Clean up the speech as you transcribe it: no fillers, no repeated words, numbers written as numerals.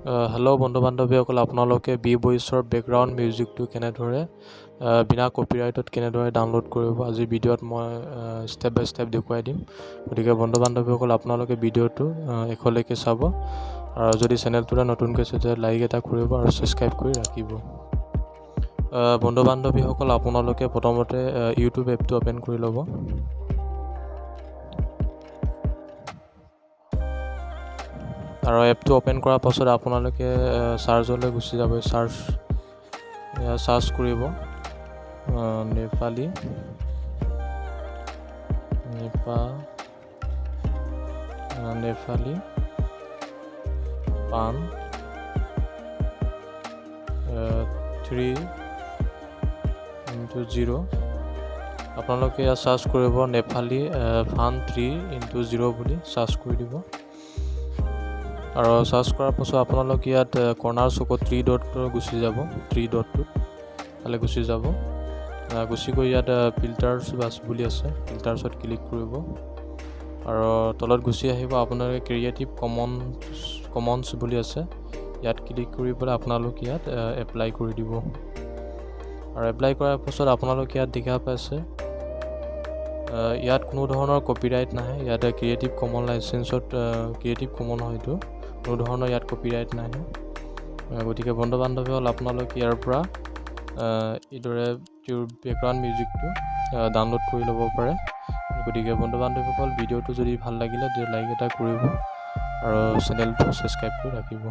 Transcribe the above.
Hello' বন্ধু বান্ধৱীসকল, আপোনালোকে B ভইচৰ background মিউজিকটো কেনেদৰে বিনা কপিৰাইটত কেনেদৰে ডাউনলোড কৰিব আজি ভিডিঅ'ত মই ষ্টেপ বাই ষ্টেপ দেখুৱাই দিম। গতিকে বন্ধু বান্ধৱীসকল, আপোনালোকে ভিডিঅ'টো শেষলৈকে চাব আৰু যদি চেনেলটোলৈ নতুনকৈ আছে তেতিয়া লাইক এটা কৰিব আৰু ছাবস্ক্ৰাইব কৰি ৰাখিব। বন্ধু বান্ধৱীসকল, আপোনালোকে প্ৰথমতে ইউটিউব এপটো অ'পেন কৰি ল'ব। আৰু এপটো অ'পেন কৰাৰ পাছত আপোনালোকে চাৰ্জলৈ গুচি যাব। চাৰ্চ কৰিব নেপালী পান 3x0। আপোনালোকে ইয়াত চাৰ্চ কৰিব নেপালী ফান 3x0 বুলি চাৰ্চ কৰি দিব। আৰু চাৰ্চ কৰাৰ পাছত আপোনালোকে ইয়াত কৰ্ণাৰ চুকত 3 ডটটো গুচি যাব। 3 ডটটোত তালৈ গুচি যাব। গুচি গৈ ইয়াত ফিল্টাৰ্ছ বাছ বুলি আছে, ফিল্টাৰ্ছত ক্লিক কৰিব আৰু তলত গুচি আহিব। আপোনালোকে ক্ৰিয়েটিভ কমনছ বুলি আছে, ইয়াত ক্লিক কৰি পেলাই আপোনালোকে ইয়াত এপ্লাই কৰি দিব। আৰু এপ্লাই কৰাৰ পাছত আপোনালোকে ইয়াত দেখা পাইছে ইয়াত কোনো ধৰণৰ কপিৰাইট নাহে। ইয়াত ক্ৰিয়েটিভ কমন লাইচেন্সত ক্ৰিয়েটিভ কমন হয়তো, কোনো ধৰণৰ ইয়াত কপিৰাইট নাহে। গতিকে বন্ধু বান্ধৱীসকল, আপোনালোকে ইয়াৰ পৰা এইদৰে বেকগ্ৰাউণ্ড মিউজিকটো ডাউনলোড কৰি ল'ব পাৰে। গতিকে বন্ধু বান্ধৱীসকল, ভিডিঅ'টো যদি ভাল লাগিলে তেতিয়া লাইক এটা কৰিব আৰু চেনেলটো ছাবস্ক্ৰাইব কৰি ৰাখিব।